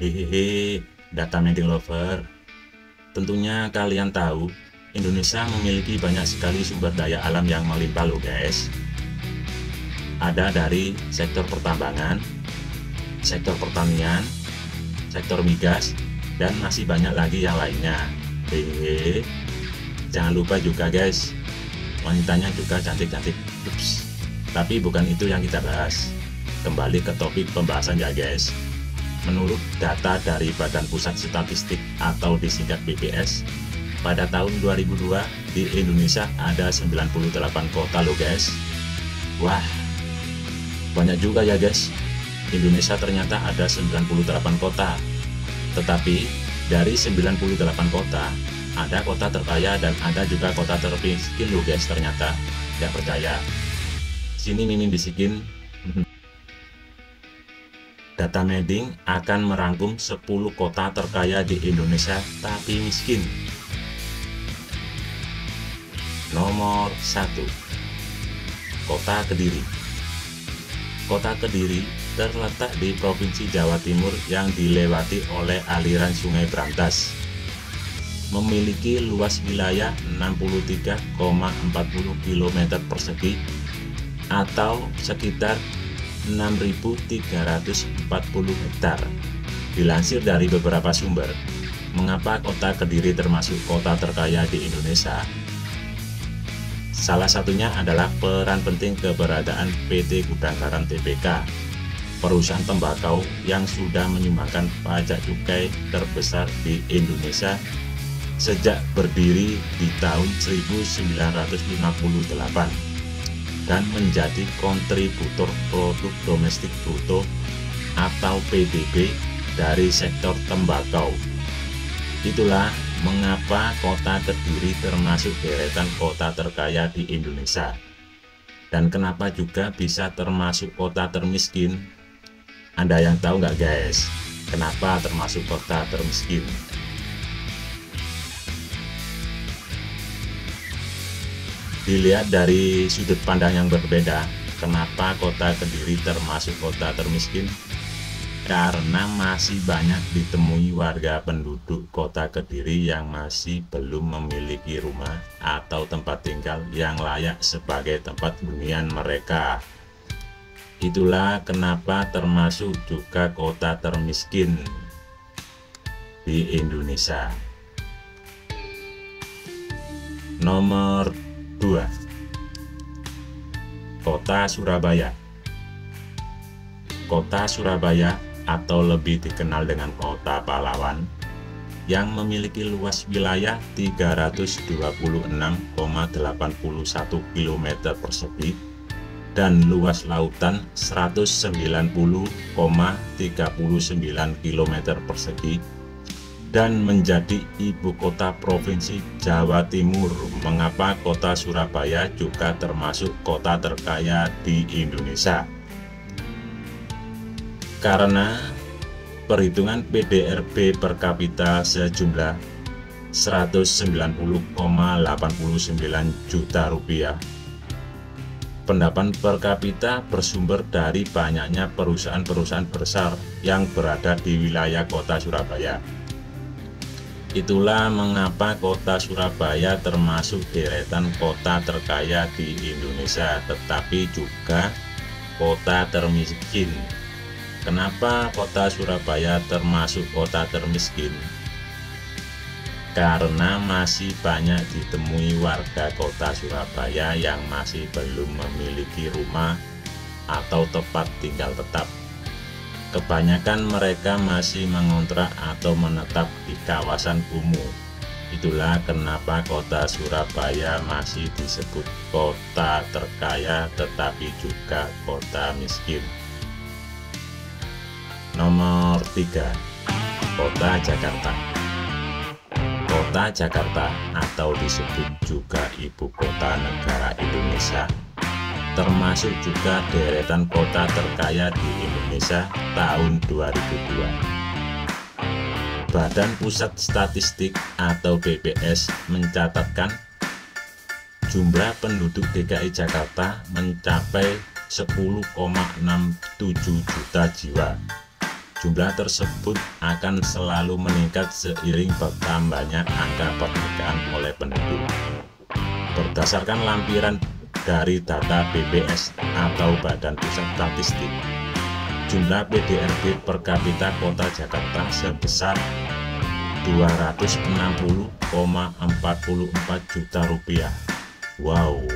Hehehe, data mining lover. Tentunya kalian tahu, Indonesia memiliki banyak sekali sumber daya alam yang melimpah loh guys. Ada dari sektor pertambangan, sektor pertanian, sektor migas, dan masih banyak lagi yang lainnya. Hehehe, jangan lupa juga guys, wanitanya juga cantik-cantik. Ups. Tapi bukan itu yang kita bahas. Kembali ke topik pembahasan ya guys. Menurut data dari Badan Pusat Statistik atau disingkat BPS, pada tahun 2002 di Indonesia ada 98 kota loh guys. Wah, banyak juga ya guys. Indonesia ternyata ada 98 kota. Tetapi dari 98 kota, ada kota terkaya dan ada juga kota termiskin loh guys ternyata. Tidak percaya? Sini Mimin bisikin. Data Mining akan merangkum 10 kota terkaya di Indonesia tapi miskin. Nomor 1, Kota Kediri. Kota Kediri terletak di Provinsi Jawa Timur yang dilewati oleh aliran Sungai Brantas. Memiliki luas wilayah 63,40 km persegi atau sekitar 6.340 hektar. Dilansir dari beberapa sumber, mengapa kota Kediri termasuk kota terkaya di Indonesia? Salah satunya adalah peran penting keberadaan PT Gudang Garam Tbk, perusahaan tembakau yang sudah menyumbangkan pajak cukai terbesar di Indonesia sejak berdiri di tahun 1958. Dan menjadi kontributor produk domestik bruto atau PDB dari sektor tembakau. Itulah mengapa kota Kediri termasuk deretan kota terkaya di Indonesia. Dan kenapa juga bisa termasuk kota termiskin? Anda yang tahu nggak guys, kenapa termasuk kota termiskin? Dilihat dari sudut pandang yang berbeda, kenapa kota Kediri termasuk kota termiskin? Karena masih banyak ditemui warga penduduk kota Kediri yang masih belum memiliki rumah atau tempat tinggal yang layak sebagai tempat hunian mereka. Itulah kenapa termasuk juga kota termiskin di Indonesia. Nomor 2, Kota Surabaya. Kota Surabaya atau lebih dikenal dengan Kota Pahlawan yang memiliki luas wilayah 326,81 km persegi dan luas lautan 190,39 km persegi dan menjadi ibu kota Provinsi Jawa Timur. Mengapa kota Surabaya juga termasuk kota terkaya di Indonesia? Karena perhitungan PDRB per kapita sejumlah 190,89 juta rupiah. Pendapatan per kapita bersumber dari banyaknya perusahaan-perusahaan besar yang berada di wilayah kota Surabaya. Itulah mengapa kota Surabaya termasuk deretan kota terkaya di Indonesia, tetapi juga kota termiskin. Kenapa kota Surabaya termasuk kota termiskin? Karena masih banyak ditemui warga kota Surabaya yang masih belum memiliki rumah atau tempat tinggal tetap. Kebanyakan mereka masih mengontrak atau menetap di kawasan kumuh. Itulah kenapa kota Surabaya masih disebut kota terkaya tetapi juga kota miskin. Nomor 3, Kota Jakarta. Kota Jakarta atau disebut juga ibu kota negara Indonesia termasuk juga deretan kota terkaya di Indonesia tahun 2002. Badan Pusat Statistik atau BPS mencatatkan jumlah penduduk DKI Jakarta mencapai 10,67 juta jiwa Jumlah tersebut akan selalu meningkat seiring bertambahnya angka pernikahan oleh penduduk. Berdasarkan lampiran dari data BPS atau Badan Pusat Statistik, jumlah PDRB per kapita kota Jakarta sebesar 260,44 juta rupiah. Wow,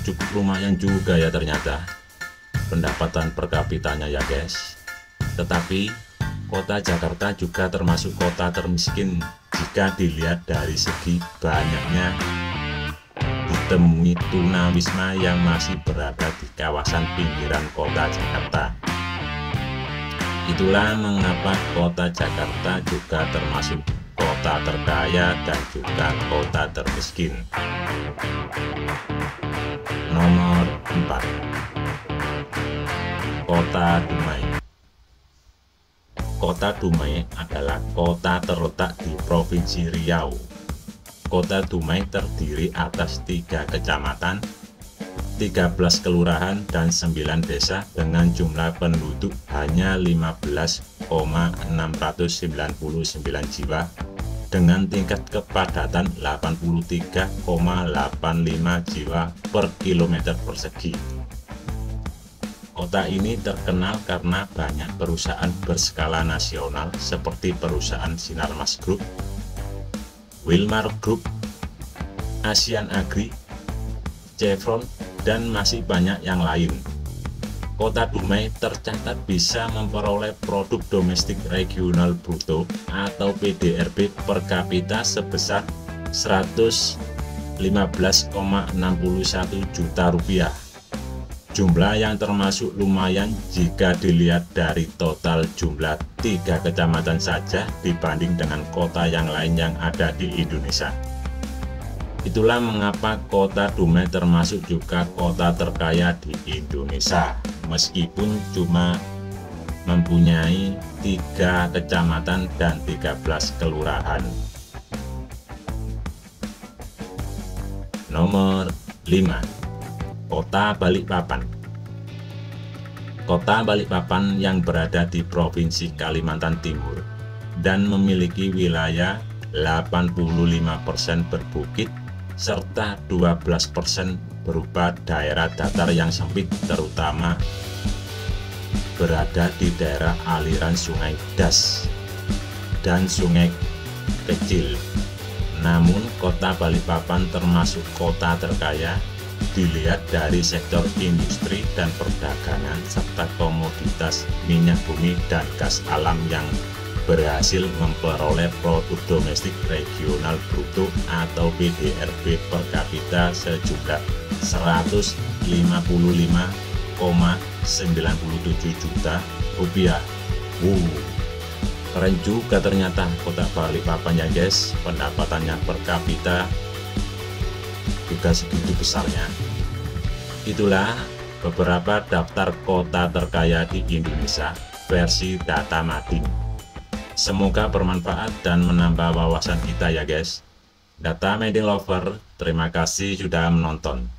cukup lumayan juga ya ternyata pendapatan per kapitanya ya guys. Tetapi kota Jakarta juga termasuk kota termiskin jika dilihat dari segi banyaknya ditemui tunawisma yang masih berada di kawasan pinggiran kota Jakarta. Itulah mengapa kota Jakarta juga termasuk kota terkaya dan juga kota termiskin. Nomor 4, Kota Dumai. Kota Dumai adalah kota terletak di Provinsi Riau. Kota Dumai terdiri atas 3 kecamatan, 13 kelurahan, dan 9 desa dengan jumlah penduduk hanya 15,699 jiwa dengan tingkat kepadatan 83,85 jiwa per kilometer persegi. Kota ini terkenal karena banyak perusahaan berskala nasional seperti perusahaan Sinarmas Group, Wilmar Group, Asian Agri, Chevron, dan masih banyak yang lain. Kota Dumai tercatat bisa memperoleh produk domestik regional bruto atau PDRB per kapita sebesar 115,61 juta rupiah. Jumlah yang termasuk lumayan jika dilihat dari total jumlah 3 kecamatan saja dibanding dengan kota yang lain yang ada di Indonesia. Itulah mengapa kota Dumai termasuk juga kota terkaya di Indonesia, meskipun cuma mempunyai 3 kecamatan dan 13 kelurahan. Nomor 5, Kota Balikpapan. Kota Balikpapan yang berada di Provinsi Kalimantan Timur dan memiliki wilayah 85% berbukit serta 12% berupa daerah datar yang sempit, terutama berada di daerah aliran Sungai Das dan Sungai Kecil. Namun kota Balikpapan termasuk kota terkaya dilihat dari sektor industri dan perdagangan serta komoditas minyak bumi dan gas alam yang berhasil memperoleh produk domestik regional bruto atau PDRB per kapita sejumlah 155,97 juta rupiah. Keren juga ternyata kota Balikpapan ya guys, pendapatannya per kapita juga segitu besarnya. Itulah beberapa daftar kota terkaya di Indonesia versi data Mading. Semoga bermanfaat dan menambah wawasan kita ya guys. Data Mading Lover, terima kasih sudah menonton.